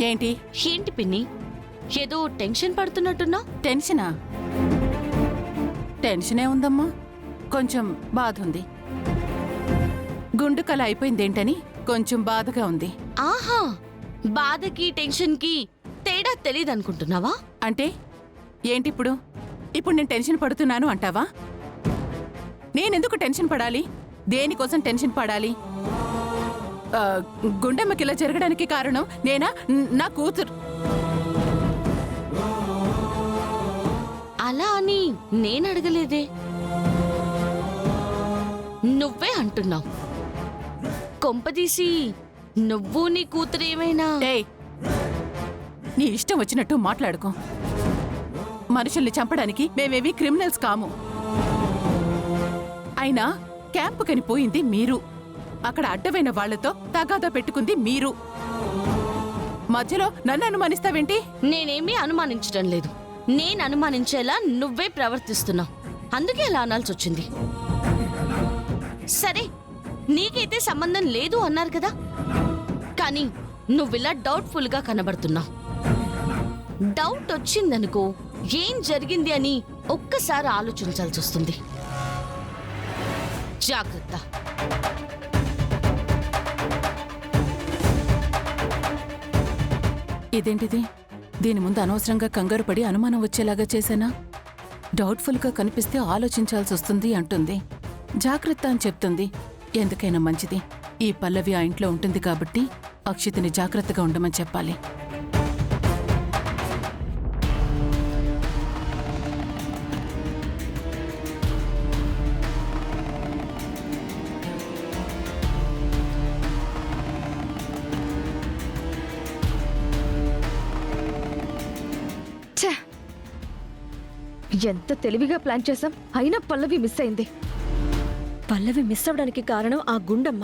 ఏంటి ఏంటి పిన్ని, ఏదో టెన్షన్ పడుతున్నట్టున్నా? టెన్షనా? టెన్షనే ఉందమ్మా, కొంచెం బాధ ఉంది. గుండు కల అయిపోయిందేంటని కొంచెం బాధగా ఉంది. ఆహా, బాధకి టెన్షన్కి తేడా తెలీదనుకుంటున్నావా? అంటే ఏంటిప్పుడు? ఇప్పుడు నేను టెన్షన్ పడుతున్నాను అంటావా? నేనెందుకు టెన్షన్ పడాలి? దేనికోసం టెన్షన్ పడాలి? గుండెమ్మకి ఇలా జరగడానికి కారణం నేనా, నా కూతురు? అలా అని నేను అడగలేదే, నువ్వే అంటున్నావు. కొంపదీసి నువ్వు నీ కూతురేమైనా? ఏయ్, నీ ఇష్టం వచ్చినట్టు మాట్లాడుకో. మనుషుల్ని చంపడానికి మేమేవి క్రిమినల్స్ కాము. అయినా క్యాంపుకని పోయింది మీరు, అక్కడ అడ్డమైన వాళ్లతో తగాదా పెట్టుకుంది మీరు. మధ్యలో నన్ను అనుమానిస్తావేంటి? నేనేమీ అనుమానించడం లేదు. నేను అనుమానించేలా నువ్వే ప్రవర్తిస్తున్నావు, అందుకే అలా అనాల్సి వచ్చింది. సరే, నీకైతే సంబంధం లేదు అన్నారు కదా, కానీ నువ్విలా డౌట్ఫుల్ గా కనబడుతున్నావు. డౌట్ వచ్చిందనుకో, ఏం జరిగింది అని ఒక్కసారి ఆలోచించాల్సి వస్తుంది. జాగ్రత్త. ఇదేంటిది? దీని ముందు అనవసరంగా కంగారు పడి అనుమానం వచ్చేలాగా చేశానా? డౌట్ఫుల్గా కనిపిస్తే ఆలోచించాల్సి వస్తుంది అంటుంది. జాగ్రత్త అని చెప్తుంది. ఎందుకైనా మంచిది. ఈ పల్లవి ఆ ఇంట్లో ఉంటుంది కాబట్టి అక్షితిని జాగ్రత్తగా ఉండమని చెప్పాలి. ఎంత తెలివిగా ప్లాన్ చేశాం, అయినా పల్లవి మిస్ అయింది. పల్లవి మిస్ అవడానికి కారణం ఆ గుండమ్మ.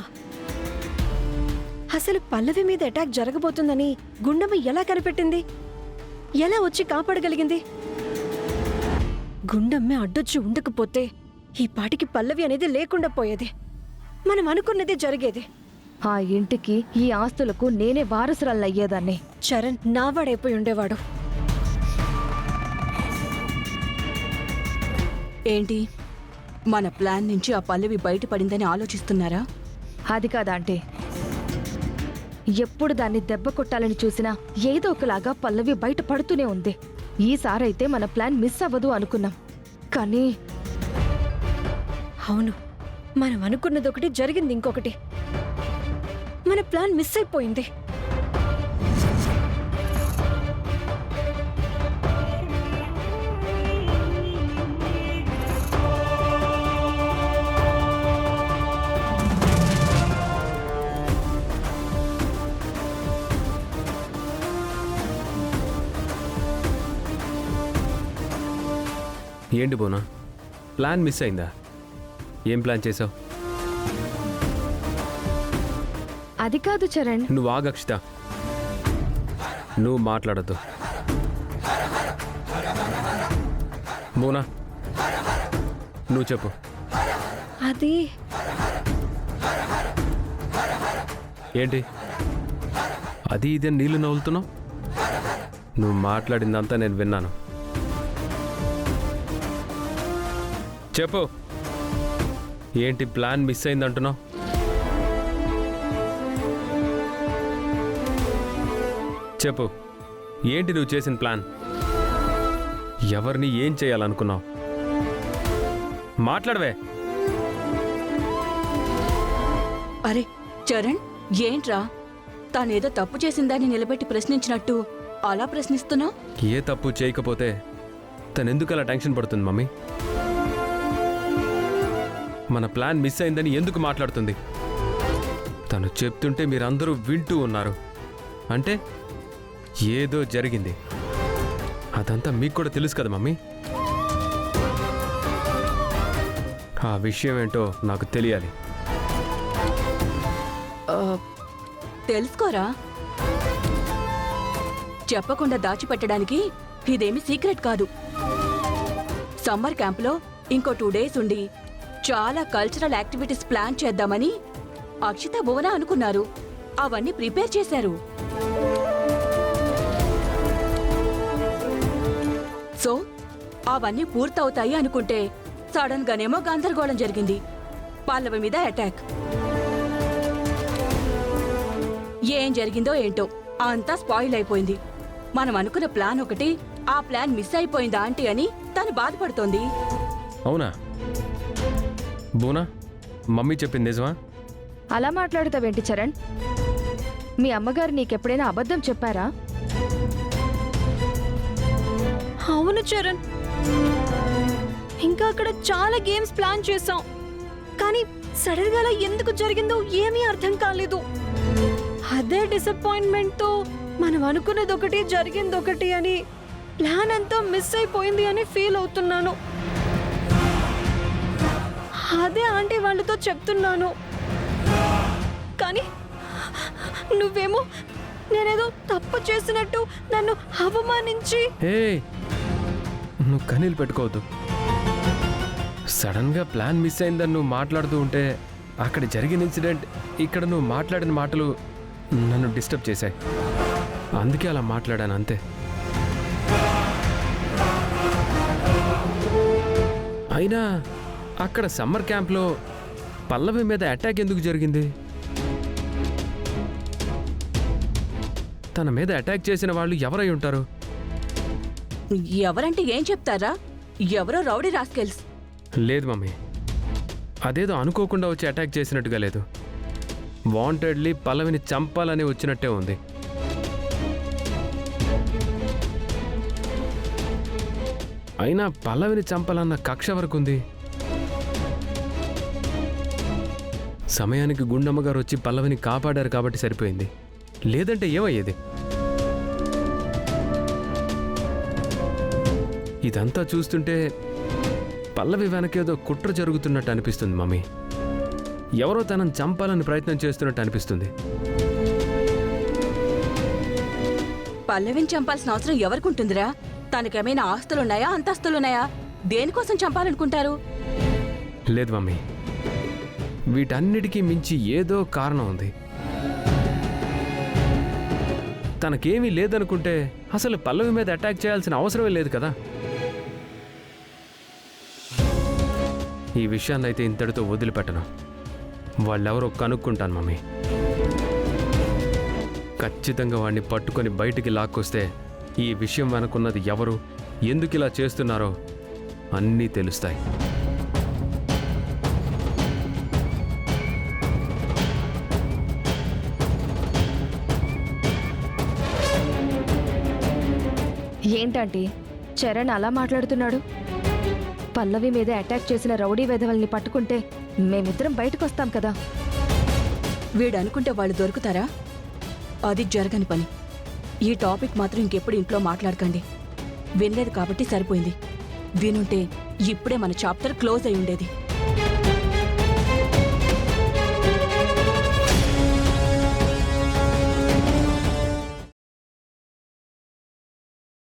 అసలు పల్లవి మీద అటాక్ జరగబోతుందని గుండమ్మ ఎలా కనిపెట్టింది? ఎలా వచ్చి కాపాడగలిగింది? గుండమ్మ అడ్డొచ్చి ఉండకపోతే ఈ పాటికి పల్లవి అనేది లేకుండా పోయేది. మనం అనుకున్నదే జరిగేది. ఆ ఇంటికి, ఈ ఆస్తులకు నేనే వారసురాలయ్యేదాన్ని. చరణ్ నావాడైపోయి ఉండేవాడు. ఏంటి, మన ప్లాన్ నుంచి ఆ పల్లవి బయటపడిందని ఆలోచిస్తున్నారా? అది కాదా అంటే, ఎప్పుడు దాన్ని దెబ్బ కొట్టాలని చూసినా ఏదో ఒకలాగా పల్లవి బయట పడుతూనే ఉంది. ఈసారైతే మన ప్లాన్ మిస్ అవ్వదు అనుకున్నాం, కానీ అవును, మనం అనుకున్నది ఒకటి, జరిగింది ఇంకొకటి. మన ప్లాన్ మిస్ అయిపోయింది. ఏంటి బోనా, ప్లాన్ మిస్ అయిందా? ఏం ప్లాన్ చేసావు? అది కాదు చరణ్. నువ్వు ఆగు అక్షిత, నువ్వు మాట్లాడద్దు. బోనా, నువ్వు చెప్పు. అది ఏంటి అది ఇదే నీళ్ళు నవ్వులుతున్నావు? నువ్వు మాట్లాడిందంతా నేను విన్నాను. చెప్పు, ఏంటి ప్లాన్ మిస్ అయిందంటున్నావు? చెప్పు, ఏంటి నువ్వు చేసిన ప్లాన్? ఎవరిని ఏం చేయాలనుకున్నావు? మాట్లాడవే. అరే చరణ్, ఏంట్రా, తానేదో తప్పు చేసిందని నిలబెట్టి ప్రశ్నించినట్టు అలా ప్రశ్నిస్తున్నావు? ఏ తప్పు చేయకపోతే తనెందుకు అలా టెన్షన్ పడుతుంది మమ్మీ? మన ప్లాన్ మిస్ అయిందని ఎందుకు మాట్లాడుతుంది? తను చెప్తుంటే మీరందరూ వింటూ ఉన్నారు అంటే ఏదో జరిగింది. అదంతా మీకు కూడా తెలుసు కదా మమ్మీ. ఆ విషయం ఏంటో నాకు తెలియాలి. తెలుసుకోరా, చెప్పకుండా దాచిపెట్టడానికి ఇదేమి సీక్రెట్ కాదు. సమ్మర్ క్యాంపులో ఇంకో 2 days ఉండి చాలా కల్చరల్ యాక్టివిటీస్ ప్లాన్ చేద్దామని అక్షిత భువన అనుకున్నారు. అవన్నీ ప్రిపేర్ చేశారు. అవన్నీ పూర్తవుతాయి అనుకుంటే సడన్ గానేమో గందరగోళం జరిగింది. పల్లవి మీద అటాక్. ఏం జరిగిందో ఏంటో అంతా స్పాయిల్ అయిపోయింది. మనం అనుకున్న ప్లాన్ ఒకటి, ఆ ప్లాన్ మిస్ అయిపోయింది ఆంటీ అని తను బాధపడుతోంది. అవునా బూనా, మమ్మీ చెప్పింది నిజమా? అలా మాట్లాడుతావేంటి చరణ్? మీ అమ్మగారు నీకెప్పుడైనా అబద్ధం చెప్పారా? అవును చరణ్, ఇంకా అక్కడ చాలా గేమ్స్ ప్లాన్ చేసాం, కానీ సడన్ గా ఎందుకు జరిగిందో ఏమీ అర్థం కాలేదు. అదే డిసప్పాయింట్మెంట్ తో మనం అనుకున్నది ఒకటి జరిగింది ఒకటి అని, ప్లాన్ అంతా మిస్ అయిపోయింది అని ఫీల్ అవుతున్నాను. అదే ఆంటీ వాళ్ళతో చెప్తున్నాను, కానీ నువ్వేమో నేనేదో తప్పు చేసినట్టు నన్ను అవమానించి. ఏ నువ్వు కన్నీళ్ళు పెట్టుకోవద్దు. సడన్గా ప్లాన్ మిస్ అయిందని నువ్వు మాట్లాడుతూ ఉంటే అక్కడ జరిగిన ఇన్సిడెంట్, ఇక్కడ నువ్వు మాట్లాడిన మాటలు నన్ను డిస్టర్బ్ చేశాయి. అందుకే అలా మాట్లాడాను అంతే. అయినా అక్కడ సమ్మర్ క్యాంప్లో పల్లవి మీద అటాక్ ఎందుకు జరిగింది? తన మీద అటాక్ చేసిన వాళ్ళు ఎవరై ఉంటారు? ఎవరంటే ఏం చెప్తారా? ఎవరో రౌడీ రాస్కెల్స్. లేదు మమ్మీ, అదేదో అనుకోకుండా వచ్చి అటాక్ చేసినట్టుగా లేదు. వాంటెడ్లీ పల్లవిని చంపాలని వచ్చినట్టే ఉంది. అయినా పల్లవిని చంపాలన్న కక్ష వరకు ఉంది. సమయానికి గుండమ్మ గారు వచ్చి పల్లవిని కాపాడారు కాబట్టి సరిపోయింది. లేదంటే ఏమయ్యేది? ఇదంతా చూస్తుంటే పల్లవి వెనకేదో కుట్ర జరుగుతున్నట్టు అనిపిస్తుంది మమ్మీ. ఎవరో తనని చంపాలని ప్రయత్నం చేస్తున్నట్టు అనిపిస్తుంది. పల్లవిని చంపాల్సిన అవసరం ఎవరికుంటుందిరా? తనకేమైనా ఆస్తులున్నాయా, అంతస్తులున్నాయా? దేనికోసం చంపాలనుకుంటారు? లేదు మమ్మీ, వీటన్నిటికీ మించి ఏదో కారణం ఉంది. తనకేమీ లేదనుకుంటే అసలు పల్లవి మీద అటాక్ చేయాల్సిన అవసరమే లేదు కదా. ఈ విషయాన్నైతే ఇంతటితో వదిలిపెట్టను. వాళ్ళెవరో కనుక్కుంటాను మమ్మీ. ఖచ్చితంగా వాడిని పట్టుకొని బయటికి లాక్కొస్తే ఈ విషయం వెనుకున్నది ఎవరు, ఎందుకు ఇలా చేస్తున్నారో అన్నీ తెలుస్తాయి. ఏంటంటే చరణ్ అలా మాట్లాడుతున్నాడు? పల్లవి మీద అటాక్ చేసిన రౌడీ వెధవల్ని పట్టుకుంటే మేమిద్దరం బయటకొస్తాం కదా. వీడనుకుంటే వాళ్ళు దొరుకుతారా? అది జరగని పని. ఈ టాపిక్ మాత్రం ఇంకెప్పుడు ఇంట్లో మాట్లాడకండి. వినలేదు కాబట్టి సరిపోయింది. వినుంటే ఇప్పుడే మన చాప్టర్ క్లోజ్ అయి ఉండేది.